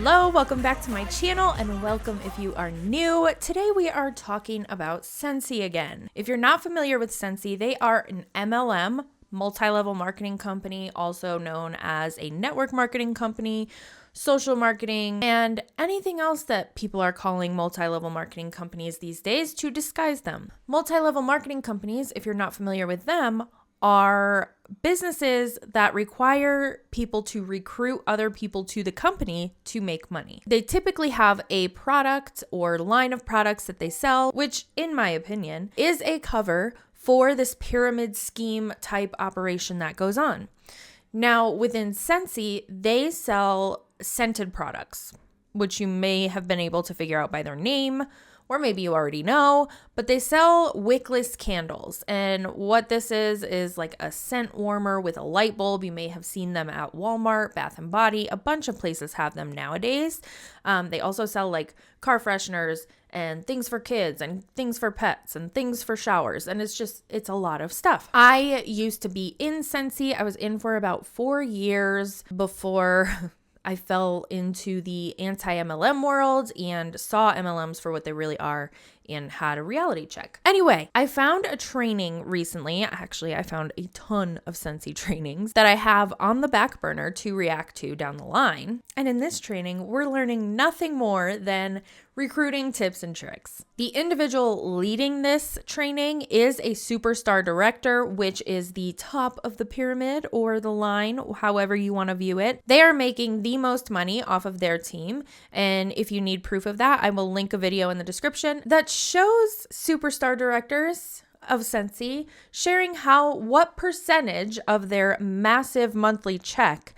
Hello, welcome back to my channel and welcome if you are new. Today we are talking about Scentsy again. If you're not familiar with Scentsy, they are an MLM, multi-level marketing company, also known as a network marketing company, social marketing, and anything else that people are calling multi-level marketing companies these days to disguise them. Multi-level marketing companies, if you're not familiar with them, are businesses that require people to recruit other people to the company to make money. They typically have a product or line of products that they sell, which in my opinion is a cover for this pyramid scheme type operation that goes on. Now within Scentsy, they sell scented products, which you may have been able to figure out by their name, or maybe you already know, but they sell wickless candles. And what this is like a scent warmer with a light bulb. You may have seen them at Walmart, Bath and Body. A bunch of places have them nowadays. They also sell like car fresheners and things for kids and things for pets and things for showers. And it's a lot of stuff. I used to be in Scentsy. I was in for about 4 years before I fell into the anti-MLM world and saw MLMs for what they really are and had a reality check. Anyway, I found a training recently. Actually, I found a ton of Scentsy trainings that I have on the back burner to react to down the line. And in this training, we're learning nothing more than recruiting tips and tricks. The individual leading this training is a superstar director, which is the top of the pyramid or the line, however you want to view it. They are making the most money off of their team. And if you need proof of that, I will link a video in the description that shows superstar directors of Scentsy sharing what percentage of their massive monthly check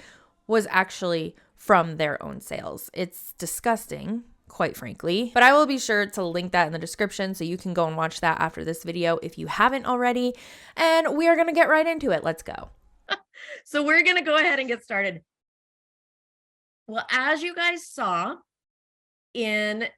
was actually from their own sales. It's disgusting, quite frankly, but I will be sure to link that in the description so you can go and watch that after this video if you haven't already. And we are going to get right into it. Let's go. So we're going to go ahead and get started. Well, as you guys saw in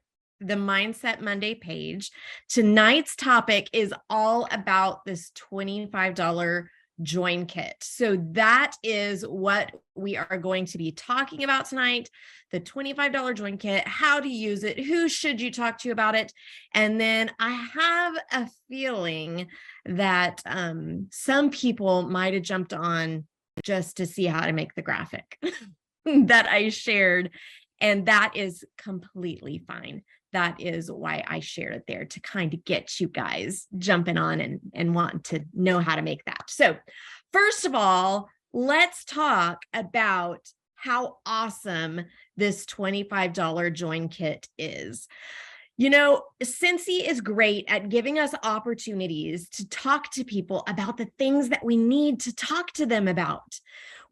the Mindset Monday page, tonight's topic is all about this $25 join kit. So that is what we are going to be talking about tonight. The $25 join kit, how to use it, who should you talk to about it? And then I have a feeling that some people might have jumped on just to see how to make the graphic that I shared. And that is completely fine. That is why I shared it there, to kind of get you guys jumping on and wanting to know how to make that. So first of all, let's talk about how awesome this $25 join kit is. You know, Scentsy is great at giving us opportunities to talk to people about the things that we need to talk to them about.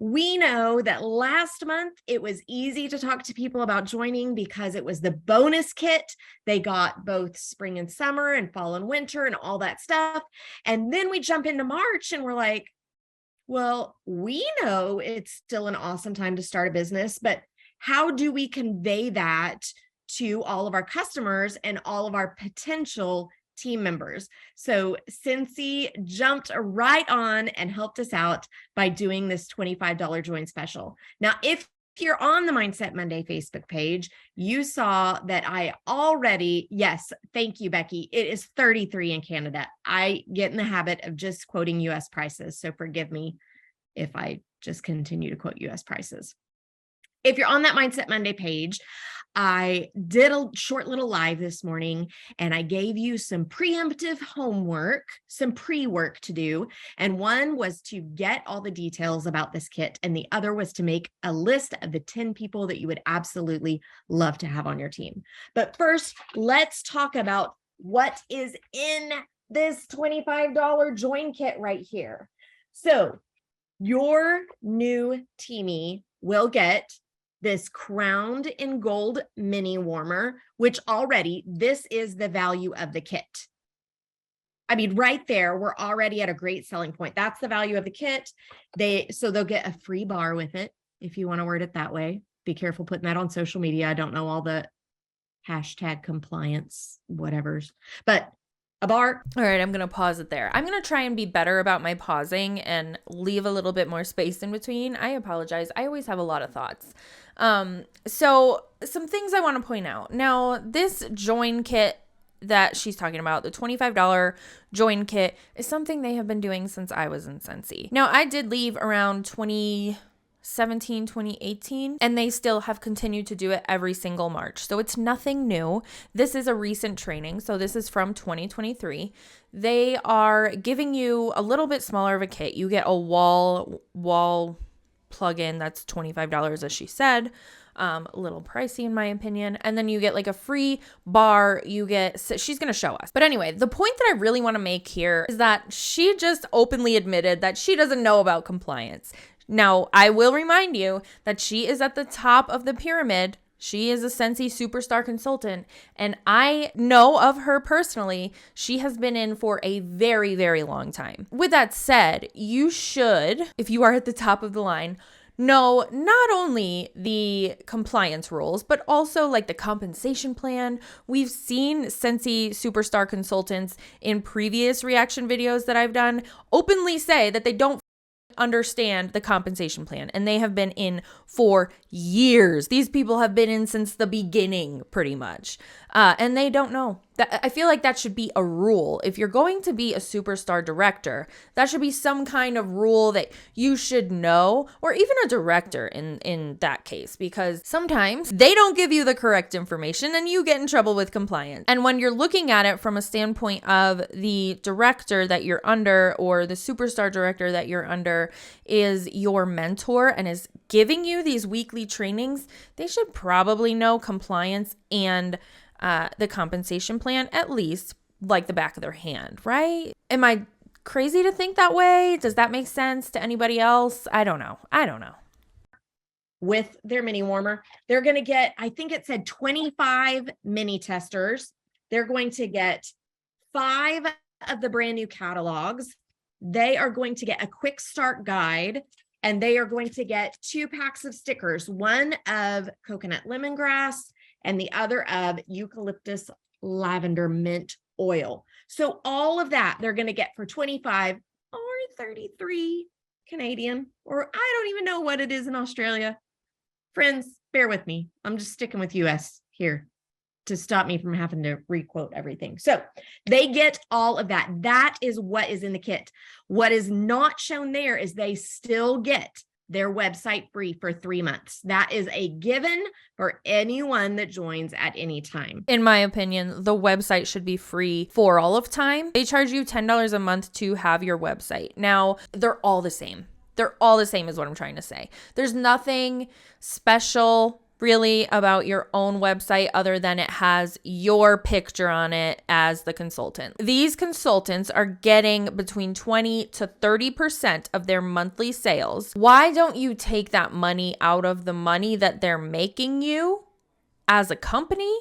We know that last month it was easy to talk to people about joining because it was the bonus kit. They got both spring and summer and fall and winter and all that stuff. And then we jump into March and we're like, well, we know it's still an awesome time to start a business, but how do we convey that to all of our customers and all of our potential team members? So Scentsy jumped right on and helped us out by doing this $25 join special. Now, if you're on the Mindset Monday Facebook page, you saw that I already, yes, thank you, Becky. It is 33 in Canada. I get in the habit of just quoting US prices, so forgive me if I just continue to quote US prices. If you're on that Mindset Monday page, I did a short little live this morning and I gave you some preemptive homework, some pre-work to do. And one was to get all the details about this kit. And the other was to make a list of the 10 people that you would absolutely love to have on your team. But first, let's talk about what is in this $25 join kit right here. So your new teamie will get this crowned in gold mini warmer, which already, this is the value of the kit. I mean, right there, we're already at a great selling point. That's the value of the kit. So they'll get a free bar with it, if you want to word it that way. Be careful putting that on social media. I don't know all the hashtag compliance, whatevers, but a bar. All right, I'm going to pause it there. I'm going to try and be better about my pausing and leave a little bit more space in between. I apologize. I always have a lot of thoughts. So some things I want to point out. Now, this join kit that she's talking about, the $25 join kit, is something they have been doing since I was in Scentsy. Now, I did leave around 2017, 2018, and they still have continued to do it every single March. So it's nothing new. This is a recent training. So this is from 2023. They are giving you a little bit smaller of a kit. You get a wall plug-in that's $25, as she said. A little pricey in my opinion. And then you get like a free bar. She's going to show us. But anyway, the point that I really want to make here is that she just openly admitted that she doesn't know about compliance. Now, I will remind you that she is at the top of the pyramid. She is a Scentsy SuperStar consultant, and I know of her personally. She has been in for a very, very long time. With that said, you should, if you are at the top of the line, know not only the compliance rules, but also like the compensation plan. We've seen Scentsy SuperStar consultants in previous reaction videos that I've done openly say that they don't understand the compensation plan, and they have been in for years. These people have been in since the beginning, pretty much, and they don't know. I feel like that should be a rule. If you're going to be a superstar director, that should be some kind of rule that you should know, or even a director in that case, because sometimes they don't give you the correct information and you get in trouble with compliance. And when you're looking at it from a standpoint of the director that you're under, or the superstar director that you're under is your mentor and is giving you these weekly trainings, they should probably know compliance and the compensation plan, at least like the back of their hand, right? Am I crazy to think that way? Does that make sense to anybody else? I don't know. With their mini warmer, they're going to get, I think it said 25 mini testers. They're going to get 5 of the brand new catalogs. They are going to get a quick start guide, and they are going to get 2 packs of stickers, one of coconut lemongrass and the other of eucalyptus lavender mint oil. So all of that they're going to get for 25 or 33 Canadian, or I don't even know what it is in Australia. Friends, bear with me. I'm just sticking with US here to stop me from having to requote everything. So they get all of that. That is what is in the kit. What is not shown there is they still get their website free for 3 months. That is a given for anyone that joins at any time. In my opinion, the website should be free for all of time. They charge you $10 a month to have your website. Now, they're all the same. They're all the same is what I'm trying to say. There's nothing special really about your own website other than it has your picture on it as the consultant. These consultants are getting between 20 to 30% of their monthly sales. Why don't you take that money out of the money that they're making you as a company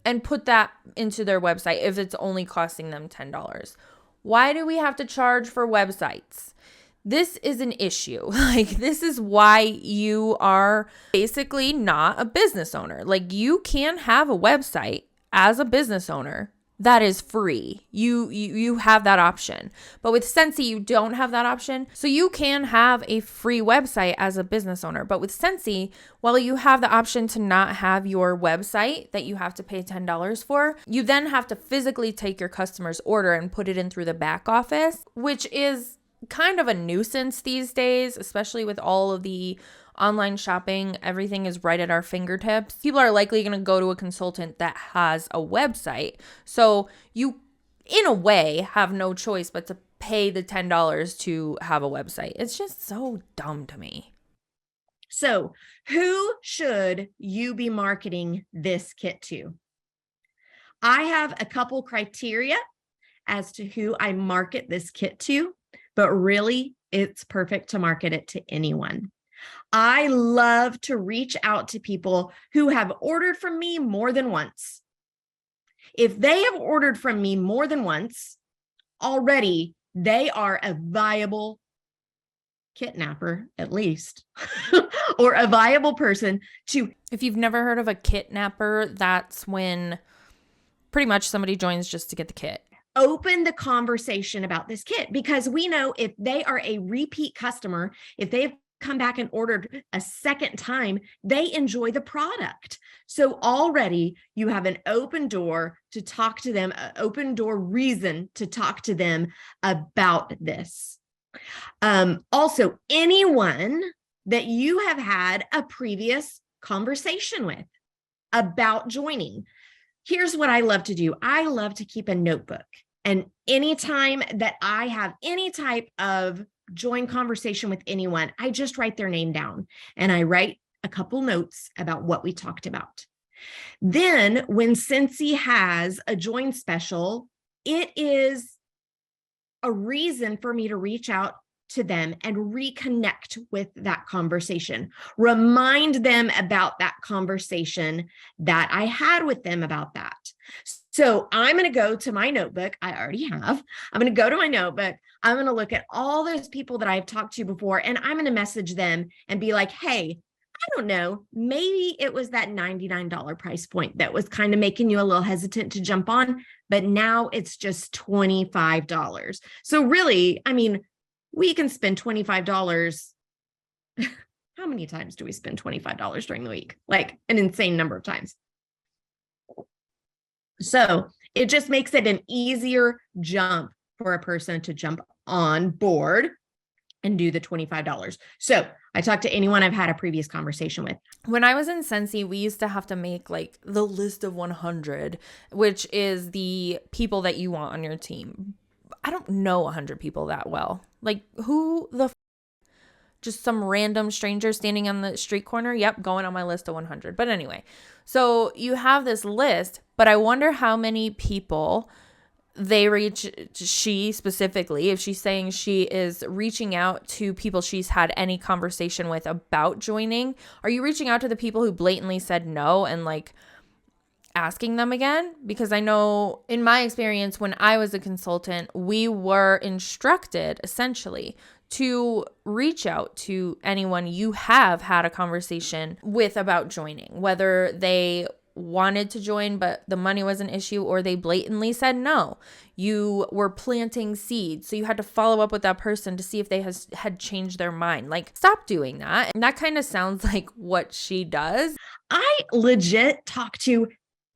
and put that into their website if it's only costing them $10? Why do we have to charge for websites? This is an issue. Like, this is why you are basically not a business owner. Like, you can have a website as a business owner that is free. You have that option. But with Scentsy, you don't have that option. So you can have a free website as a business owner. But with Scentsy, while you have the option to not have your website that you have to pay $10 for, you then have to physically take your customer's order and put it in through the back office, which is kind of a nuisance these days, especially with all of the online shopping. Everything is right at our fingertips. People are likely going to go to a consultant that has a website. So you, in a way, have no choice but to pay the $10 to have a website. It's just so dumb to me. So who should you be marketing this kit to? I have a couple criteria as to who I market this kit to, but really it's perfect to market it to anyone. I love to reach out to people who have ordered from me more than once. If they have ordered from me more than once, already they are a viable kidnapper, at least, or a viable person to. If you've never heard of a kidnapper, that's when pretty much somebody joins just to get the kit. open the conversation about this kit, because we know if they are a repeat customer, if they've come back and ordered a second time, they enjoy the product. So already you have an open door to talk to them, an open door reason to talk to them about this. Also, anyone that you have had a previous conversation with about joining. Here's what I love to do. I love to keep a notebook. And anytime that I have any type of join conversation with anyone, I just write their name down and I write a couple notes about what we talked about. Then when Scentsy has a join special, it is a reason for me to reach out to them and reconnect with that conversation, remind them about that conversation that I had with them about that. So I'm going to go to my notebook. I already have. I'm going to go to my notebook. I'm going to look at all those people that I've talked to before, and I'm going to message them and be like, hey, I don't know, maybe it was that $99 price point that was kind of making you a little hesitant to jump on, but now it's just $25. So really, I mean, we can spend $25. How many times do we spend $25 during the week? Like an insane number of times. So it just makes it an easier jump for a person to jump on board and do the $25. So I talked to anyone I've had a previous conversation with. When I was in Scentsy, we used to have to make like the list of 100, which is the people that you want on your team. I don't know 100 people that well. Like who the just some random stranger standing on the street corner? Yep, going on my list of 100. But anyway, so you have this list, but I wonder how many people they reach, she specifically, if she's saying she is reaching out to people she's had any conversation with about joining. Are you reaching out to the people who blatantly said no and like asking them again? Because I know in my experience, when I was a consultant, we were instructed essentially to reach out to anyone you have had a conversation with about joining, whether they wanted to join but the money was an issue or they blatantly said no. You were planting seeds, so you had to follow up with that person to see if they had changed their mind. Like, stop doing that. And that kind of sounds like what she does. I legit talk to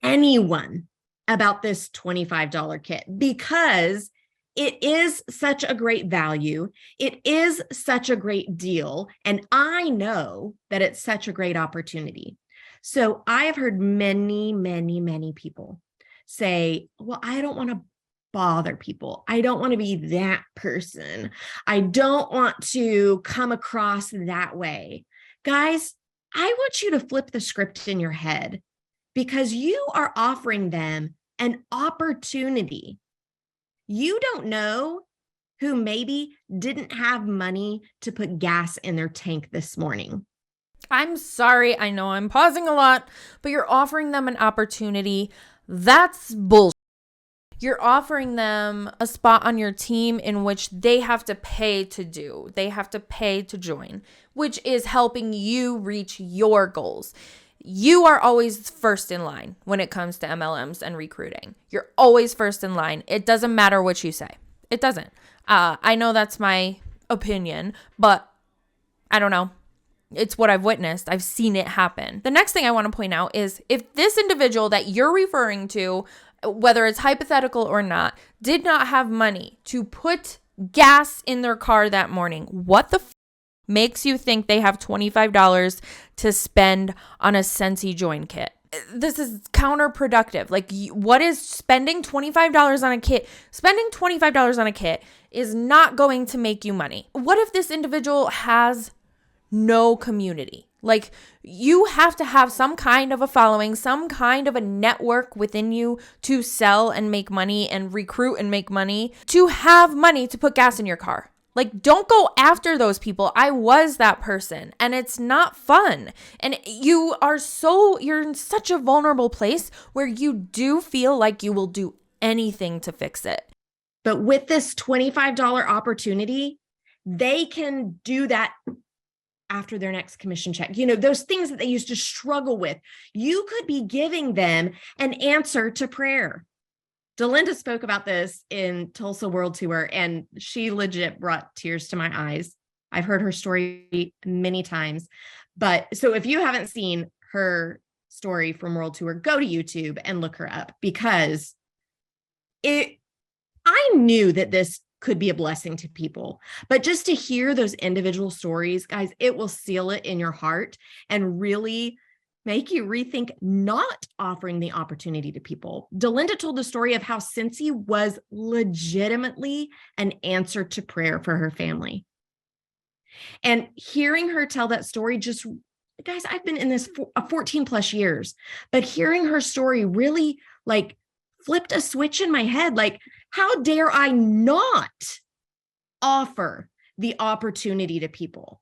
anyone about this $25 kit because it is such a great value. It is such a great deal. And I know that it's such a great opportunity. So I have heard many, many, many people say, well, I don't want to bother people. I don't want to be that person. I don't want to come across that way. Guys, I want you to flip the script in your head because you are offering them an opportunity. You don't know who maybe didn't have money to put gas in their tank this morning. I'm sorry, I know I'm pausing a lot, but you're offering them an opportunity. That's bullshit. You're offering them a spot on your team in which they have to pay to do. They have to pay to join, which is helping you reach your goals. You are always first in line when it comes to MLMs and recruiting. You're always first in line. It doesn't matter what you say. It doesn't. I know that's my opinion, but I don't know. It's what I've witnessed. I've seen it happen. The next thing I want to point out is if this individual that you're referring to, whether it's hypothetical or not, did not have money to put gas in their car that morning, what the makes you think they have $25 to spend on a Scentsy join kit? This is counterproductive. Like, what is spending $25 on a kit? Spending $25 on a kit is not going to make you money. What if this individual has no community? Like, you have to have some kind of a following, some kind of a network within you to sell and make money and recruit and make money, to have money to put gas in your car. Like, don't go after those people. I was that person and it's not fun. And you're in such a vulnerable place where you do feel like you will do anything to fix it. But with this $25 opportunity, they can do that after their next commission check. You know, those things that they used to struggle with, you could be giving them an answer to prayer. Delinda spoke about this in Tulsa World Tour, and she legit brought tears to my eyes. I've heard her story many times. But so if you haven't seen her story from World Tour, go to YouTube and look her up, because I knew that this could be a blessing to people, but just to hear those individual stories, guys, it will seal it in your heart and really make you rethink not offering the opportunity to people. Delinda told the story of how Scentsy was legitimately an answer to prayer for her family. And hearing her tell that story, just, guys, I've been in this 14 plus years, but hearing her story really like flipped a switch in my head. Like, how dare I not offer the opportunity to people?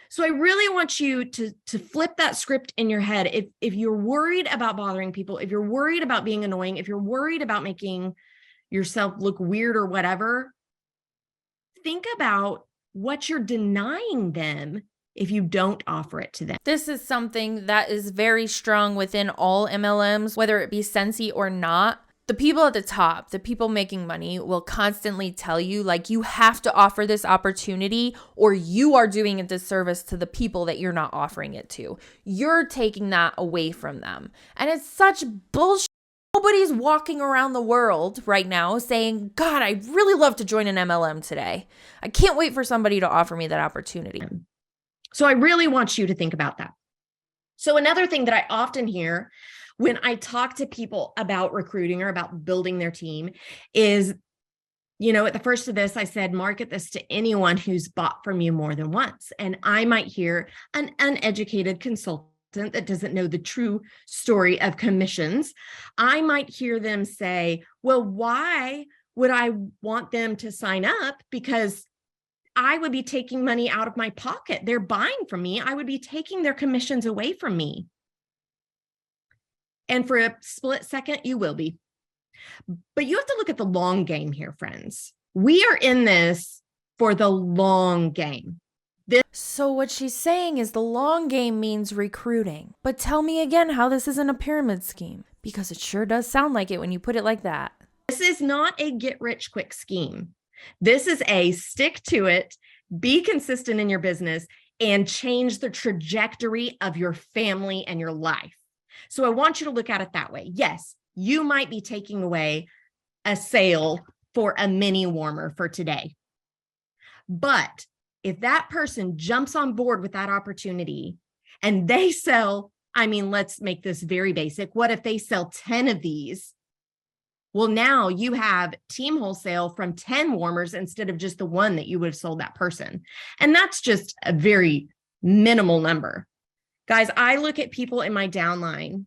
So I really want you to flip that script in your head. If you're worried about bothering people, if you're worried about being annoying, if you're worried about making yourself look weird or whatever, think about what you're denying them if you don't offer it to them. This is something that is very strong within all MLMs, whether it be Scentsy or not. The people at the top, the people making money, will constantly tell you, like, you have to offer this opportunity or you are doing a disservice to the people that you're not offering it to. You're taking that away from them. And it's such bullshit. Nobody's walking around the world right now saying, God, I'd really love to join an MLM today. I can't wait for somebody to offer me that opportunity. So I really want you to think about that. So another thing that I often hear when I talk to people about recruiting or about building their team is, you know, at the first of this, I said, market this to anyone who's bought from you more than once. And I might hear an uneducated consultant that doesn't know the true story of commissions. I might hear them say, well, why would I want them to sign up? Because I would be taking money out of my pocket. They're buying from me. I would be taking their commissions away from me. And for a split second, you will be. But you have to look at the long game here, friends. We are in this for the long game. So what she's saying is the long game means recruiting. But tell me again how this isn't a pyramid scheme, because it sure does sound like it when you put it like that. This is not a get-rich-quick scheme. This is a stick to it, be consistent in your business, and change the trajectory of your family and your life. So I want you to look at it that way. Yes, you might be taking away a sale for a mini warmer for today. But if that person jumps on board with that opportunity and they sell, I mean, let's make this very basic. What if they sell 10 of these? Well, now you have team wholesale from 10 warmers instead of just the one that you would have sold that person. And that's just a very minimal number. Guys, I look at people in my downline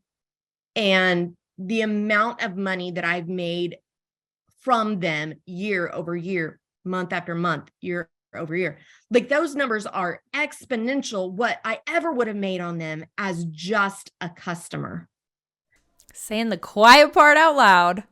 and the amount of money that I've made from them year over year, month after month, year over year. Like, those numbers are exponential what I ever would have made on them as just a customer. Saying the quiet part out loud.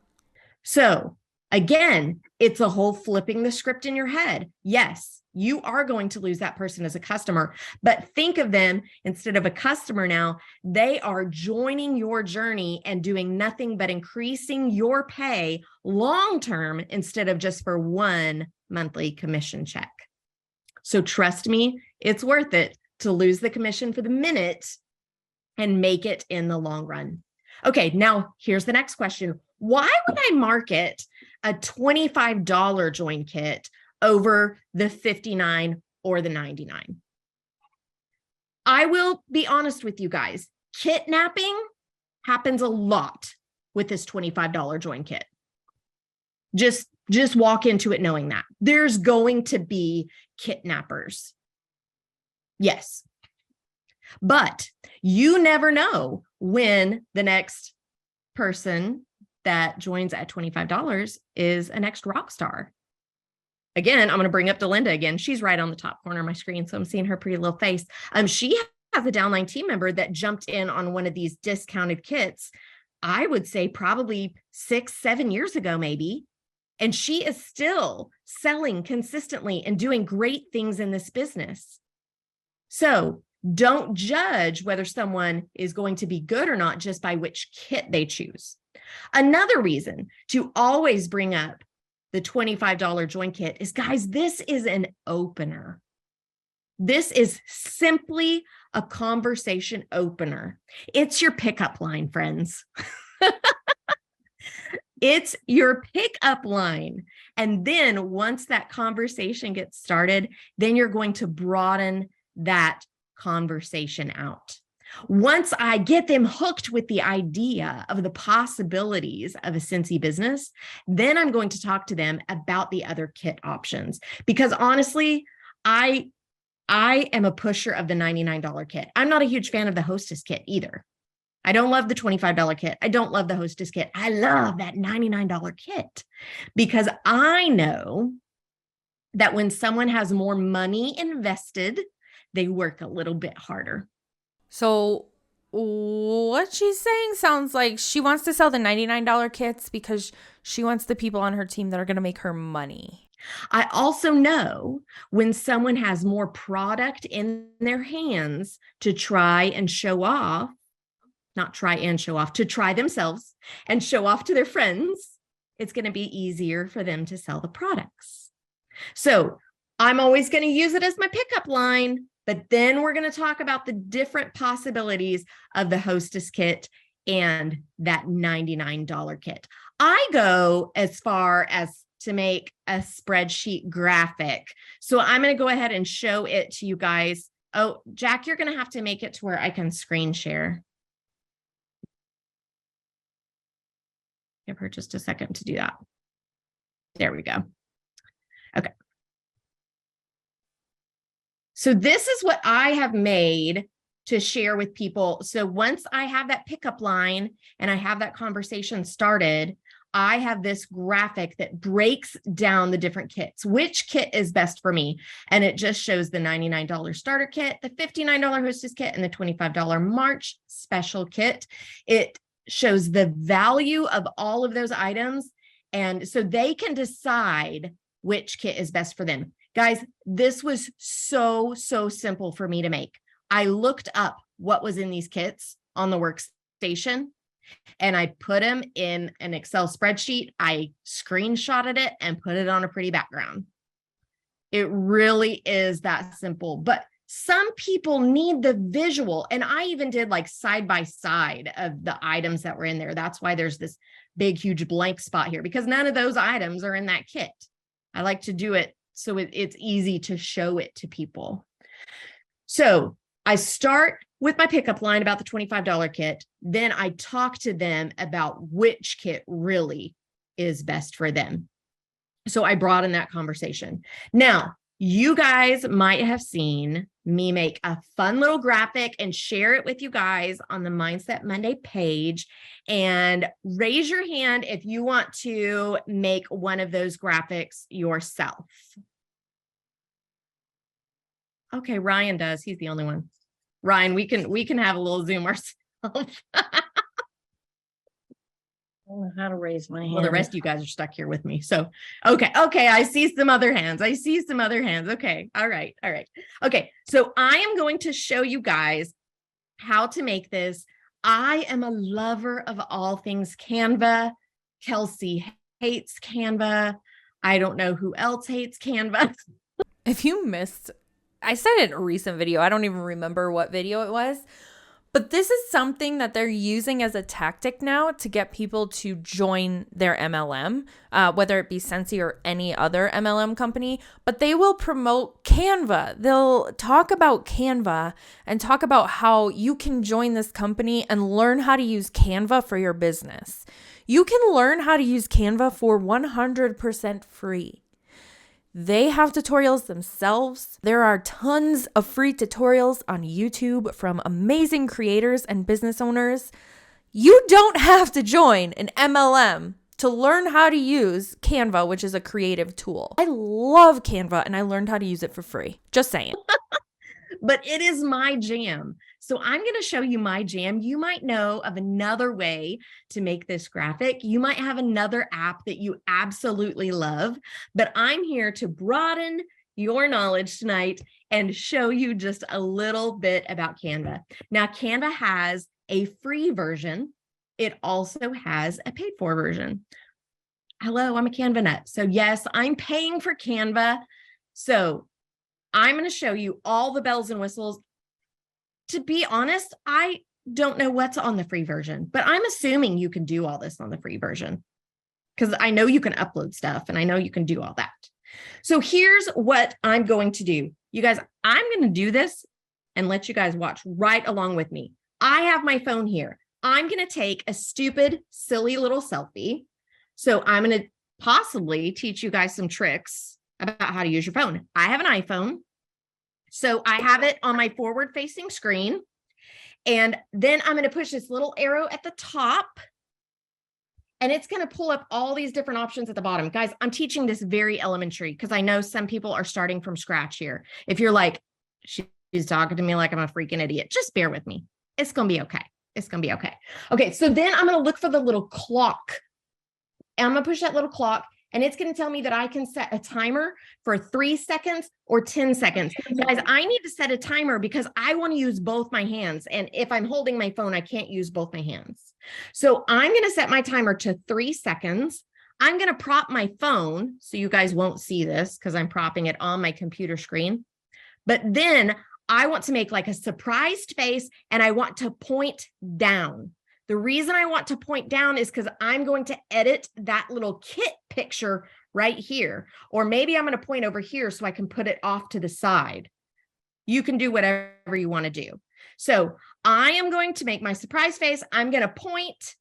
So again, it's a whole flipping the script in your head. Yes, you are going to lose that person as a customer, but think of them instead of a customer now, they are joining your journey and doing nothing but increasing your pay long-term instead of just for one monthly commission check. So trust me, it's worth it to lose the commission for the minute and make it in the long run. Okay, now here's the next question. Why would I market a $25 join kit over the $59 or the $99? I will be honest with you guys. Kidnapping happens a lot with this $25 join kit. Just walk into it knowing that there's going to be kidnappers. Yes. But you never know when the next person that joins at $25 is a next rock star. Again, I'm going to bring up Delinda again. She's right on the top corner of my screen, so I'm seeing her pretty little face. She has a downline team member that jumped in on one of these discounted kits, I would say probably 6-7 years ago, maybe. And she is still selling consistently and doing great things in this business. So don't judge whether someone is going to be good or not just by which kit they choose. Another reason to always bring up the $25 join kit is, guys, this is an opener. This is simply a conversation opener. It's your pickup line, friends. It's your pickup line. And then once that conversation gets started, then you're going to broaden that conversation out. Once I get them hooked with the idea of the possibilities of a Scentsy business, then I'm going to talk to them about the other kit options. Because honestly, I am a pusher of the $99 kit. I'm not a huge fan of the Hostess kit either. I don't love the $25 kit. I don't love the Hostess kit. I love that $99 kit because I know that when someone has more money invested, they work a little bit harder. So what she's saying sounds like she wants to sell the $99 kits because she wants the people on her team that are going to make her money. I also know when someone has more product in their hands to try and show off, not try and show off, to try themselves and show off to their friends, it's going to be easier for them to sell the products. So I'm always going to use it as my pickup line, but then we're going to talk about the different possibilities of the Hostess kit and that $99 kit. I go as far as to make a spreadsheet graphic. So I'm going to go ahead and show it to you guys. Oh, Jack, you're going to have to make it to where I can screen share. Give her just a second to do that. There we go. Okay. So this is what I have made to share with people. So once I have that pickup line and I have that conversation started, I have this graphic that breaks down the different kits. Which kit is best for me? And it just shows the $99 starter kit, the $59 Hostess kit, and the $25 March special kit. It shows the value of all of those items. And so they can decide which kit is best for them. Guys, this was so simple for me to make. I looked up what was in these kits on the workstation and I put them in an Excel spreadsheet. I screenshotted it and put it on a pretty background. It really is that simple, but some people need the visual. And I even did like side by side of the items that were in there. That's why there's this big, huge blank spot here because none of those items are in that kit. I like to do it so it's easy to show it to people. So I start with my pickup line about the $25 kit. Then I talk to them about which kit really is best for them. So I broaden that conversation. Now, you guys might have seen me make a fun little graphic and share it with you guys on the Mindset Monday page. And raise your hand if you want to make one of those graphics yourself. Okay, Ryan does. He's the only one. Ryan, we can have a little Zoom ourselves. I don't know how to raise my hand. Well, the rest of you guys are stuck here with me. So, okay. I see some other hands. Okay. All right. Okay. So I am going to show you guys how to make this. I am a lover of all things Canva. Kelsey hates Canva. I don't know who else hates Canva. If you missed, I said it in a recent video. I don't even remember what video it was. But this is something that they're using as a tactic now to get people to join their MLM, whether it be Scentsy or any other MLM company. But they will promote Canva. They'll talk about Canva and talk about how you can join this company and learn how to use Canva for your business. You can learn how to use Canva for 100% free. They have tutorials themselves. There are tons of free tutorials on YouTube from amazing creators and business owners. You don't have to join an MLM to learn how to use Canva, which is a creative tool. I love Canva and I learned how to use it for free. Just saying. But it is my jam. So I'm going to show you my jam. You might know of another way to make this graphic. You might have another app that you absolutely love, but I'm here to broaden your knowledge tonight and show you just a little bit about Canva. Now, Canva has a free version it also has a paid for version. Hello, I'm a Canva nut. So yes, I'm paying for Canva. So I'm going to show you all the bells and whistles. To be honest, I don't know what's on the free version, but I'm assuming you can do all this on the free version because I know you can upload stuff and I know you can do all that. So here's what I'm going to do. You guys, I'm going to do this and let you guys watch right along with me. I have my phone here. I'm going to take a stupid, silly little selfie. So I'm going to possibly teach you guys some tricks about how to use your phone. I have an iPhone. So I have it on my forward facing screen. And then I'm going to push this little arrow at the top. And it's going to pull up all these different options at the bottom. Guys, I'm teaching this very elementary because I know some people are starting from scratch here. If you're like, she's talking to me like I'm a freaking idiot, just bear with me. It's going to be okay. It's going to be okay. Okay, so then I'm going to look for the little clock. And I'm going to push that little clock. And it's going to tell me that I can set a timer for 3 seconds or 10 seconds. Guys, I need to set a timer because I want to use both my hands. And if I'm holding my phone, I can't use both my hands. So I'm going to set my timer to 3 seconds. I'm going to prop my phone so you guys won't see this because I'm propping it on my computer screen. But then I want to make like a surprised face and I want to point down. The reason I want to point down is because I'm going to edit that little kit picture right here. Or maybe I'm going to point over here so I can put it off to the side. You can do whatever you want to do. So I am going to make my surprise face. I'm going to point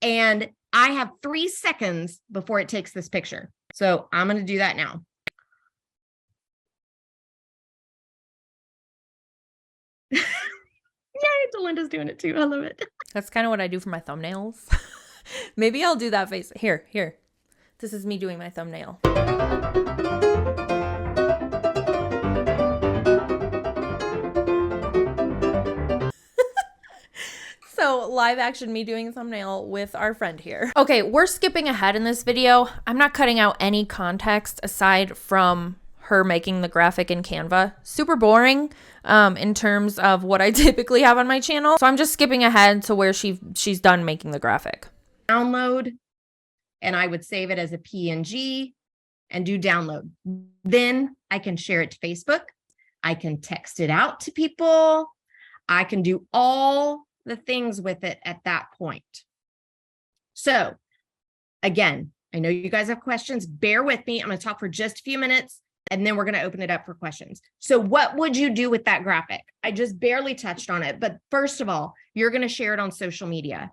and I have 3 seconds before it takes this picture. So I'm going to do that now. Yay, Delinda's doing it too. I love it. That's kind of what I do for my thumbnails. Maybe I'll do that face. Here. This is me doing my thumbnail. So live action me doing a thumbnail with our friend here. Okay, we're skipping ahead in this video. I'm not cutting out any context aside from her making the graphic in Canva. Super boring in terms of what I typically have on my channel. So I'm just skipping ahead to where she's done making the graphic. Download, and I would save it as a PNG and do download. Then I can share it to Facebook. I can text it out to people. I can do all the things with it at that point. So again, I know you guys have questions. Bear with me. I'm going to talk for just a few minutes. And then we're going to open it up for questions. So what would you do with that graphic? I just barely touched on it. But first of all, you're going to share it on social media.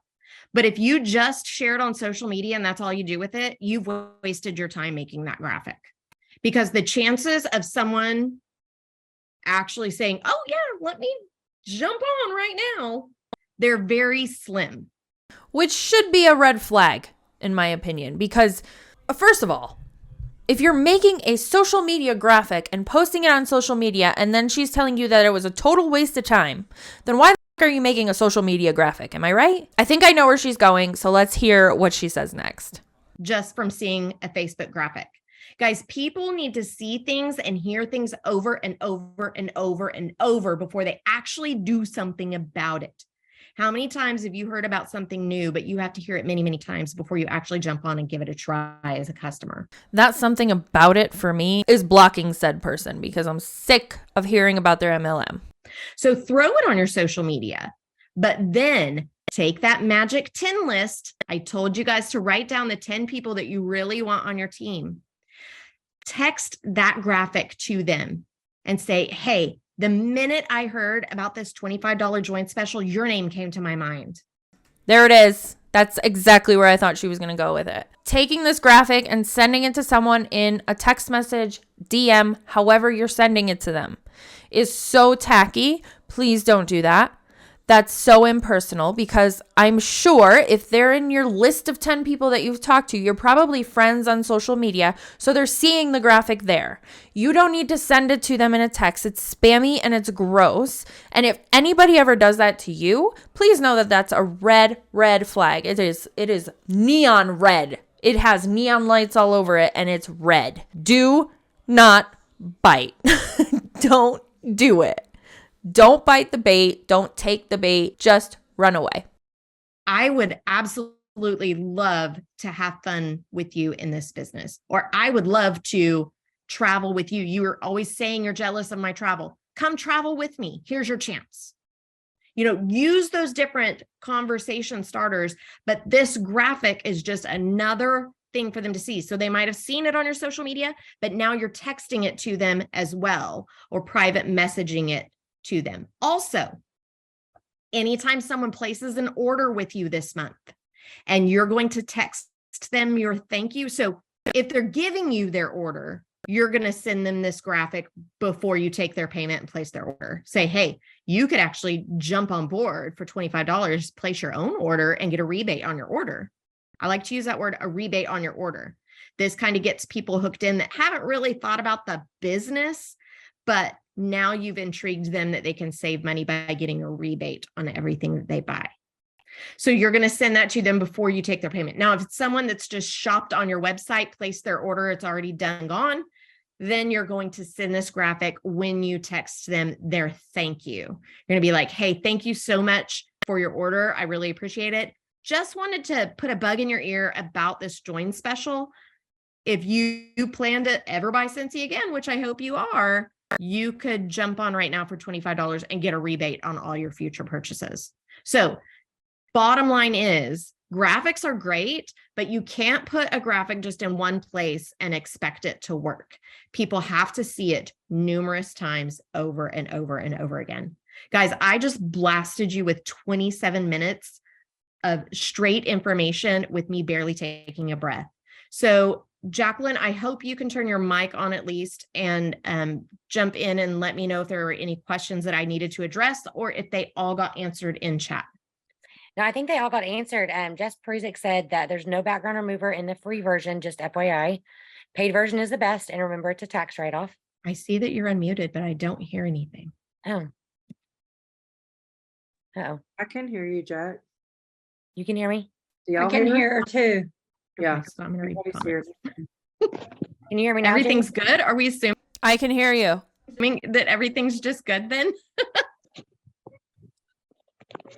But if you just share it on social media and that's all you do with it, you've wasted your time making that graphic. Because the chances of someone actually saying, oh yeah, let me jump on right now, they're very slim. Which should be a red flag, in my opinion. Because first of all, if you're making a social media graphic and posting it on social media and then she's telling you that it was a total waste of time, then why the fuck are you making a social media graphic? Am I right? I think I know where she's going, so let's hear what she says next. Just from seeing a Facebook graphic. Guys, people need to see things and hear things over and over and over and over before they actually do something about it. How many times have you heard about something new, but you have to hear it many, many times before you actually jump on and give it a try as a customer? That's something about it for me is blocking said person because I'm sick of hearing about their MLM. So throw it on your social media, but then take that magic 10 list. I told you guys to write down the 10 people that you really want on your team. Text that graphic to them and say, hey, the minute I heard about this $25 joint special, your name came to my mind. There it is. That's exactly where I thought she was going to go with it. Taking this graphic and sending it to someone in a text message, DM, however you're sending it to them, is so tacky. Please don't do that. That's so impersonal because I'm sure if they're in your list of 10 people that you've talked to, you're probably friends on social media, so they're seeing the graphic there. You don't need to send it to them in a text. It's spammy and it's gross. And if anybody ever does that to you, please know that that's a red flag. It is neon red. It has neon lights all over it and it's red. Do not bite. Don't do it. Don't bite the bait. Don't take the bait. Just run away. I would absolutely love to have fun with you in this business, or I would love to travel with you. You are always saying you're jealous of my travel. Come travel with me. Here's your chance. Use those different conversation starters, but this graphic is just another thing for them to see. So they might have seen it on your social media, but now you're texting it to them as well, or private messaging it to them. Also, anytime someone places an order with you this month and you're going to text them your thank you. So if they're giving you their order, you're going to send them this graphic before you take their payment and place their order. Say, hey, you could actually jump on board for $25, place your own order and get a rebate on your order. I like to use that word, a rebate on your order. This kind of gets people hooked in that haven't really thought about the business, but now you've intrigued them that they can save money by getting a rebate on everything that they buy. So you're going to send that to them before you take their payment. Now, if it's someone that's just shopped on your website, placed their order, it's already done, gone, then you're going to send this graphic when you text them their thank you. You're going to be like, hey, thank you so much for your order. I really appreciate it. Just wanted to put a bug in your ear about this join special. If you plan to ever buy Scentsy again, which I hope you are, you could jump on right now for $25 and get a rebate on all your future purchases. So bottom line is, graphics are great, but you can't put a graphic just in one place and expect it to work. People have to see it numerous times over and over and over again. Guys, I just blasted you with 27 minutes of straight information with me barely taking a breath. So Jacqueline, I hope you can turn your mic on at least and jump in and let me know if there were any questions that I needed to address or if they all got answered in chat. No, I think they all got answered. Jess Prusick said that there's no background remover in the free version, just FYI. Paid version is the best, and remember, it's a tax write-off. I see that you're unmuted, but I don't hear anything. Oh. Uh-oh. I can hear you, Jack. You can hear me? Do y'all I can hear her too. Yeah. Okay, so I'm gonna read Everybody's comments. here. Can you hear me now? Everything's Jamie? good? Are we assuming I can hear you. that everything's just good then?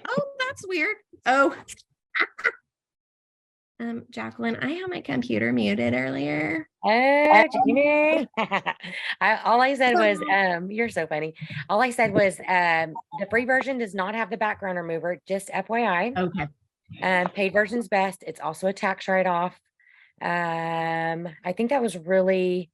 Oh, that's weird. Oh. Jacqueline, I had my computer muted earlier. Oh, Jamie. All I said was, you're so funny. All I said was, the free version does not have the background remover, just FYI. Okay. Paid version's best. It's also a tax write-off. I think that was really,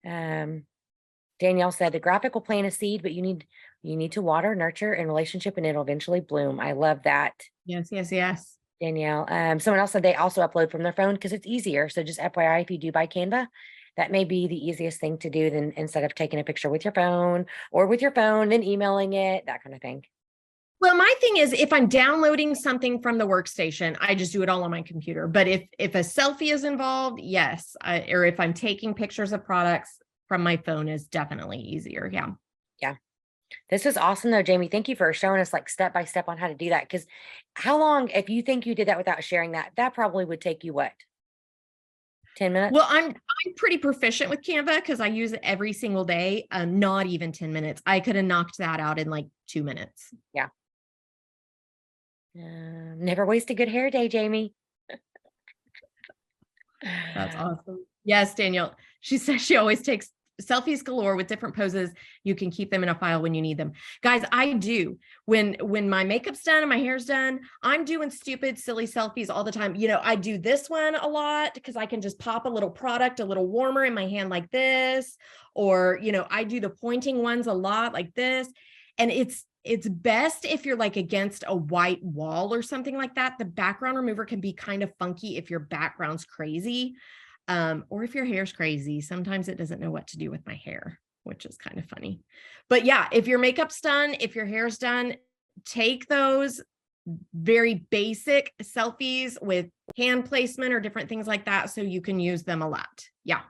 Danielle said the graphic will plant a seed, but you need to water, nurture, and relationship, and it'll eventually bloom. I love that. Yes, yes, yes. Danielle. Someone else said they also upload from their phone because it's easier. So just FYI, if you do buy Canva, that may be the easiest thing to do than instead of taking a picture with your phone or with your phone, then emailing it, that kind of thing. Well, my thing is, if I'm downloading something from the workstation, I just do it all on my computer. But if a selfie is involved, yes. Or if I'm taking pictures of products from my phone, is definitely easier. Yeah. Yeah. This is awesome though, Jamie. Thank you for showing us like step by step on how to do that. Because how long, if you think you did that without sharing that probably would take you what? 10 minutes? Well, I'm pretty proficient with Canva because I use it every single day. Not even 10 minutes. I could have knocked that out in like 2 minutes. Yeah. Never waste a good hair day, Jamie. That's awesome. Yes, Danielle. She says she always takes selfies galore with different poses. You can keep them in a file when you need them. Guys, I do. When my makeup's done and my hair's done, I'm doing stupid, silly selfies all the time. I do this one a lot because I can just pop a little product, a little warmer in my hand like this. Or, I do the pointing ones a lot like this. And it's best if you're like against a white wall or something like that. The background remover can be kind of funky if your background's crazy. Or if your hair's crazy, sometimes it doesn't know what to do with my hair, which is kind of funny. But yeah, if your makeup's done, if your hair's done, take those very basic selfies with hand placement or different things like that so you can use them a lot. Yeah.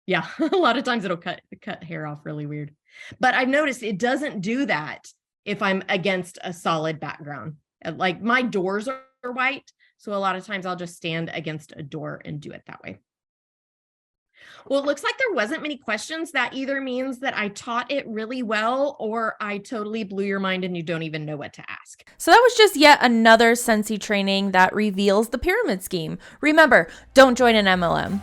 Yeah, a lot of times it'll cut hair off really weird. But I've noticed it doesn't do that if I'm against a solid background. Like my doors are white, so a lot of times I'll just stand against a door and do it that way. Well, it looks like there wasn't many questions. That either means that I taught it really well or I totally blew your mind and you don't even know what to ask. So that was just yet another Scentsy training that reveals the pyramid scheme. Remember, don't join an MLM.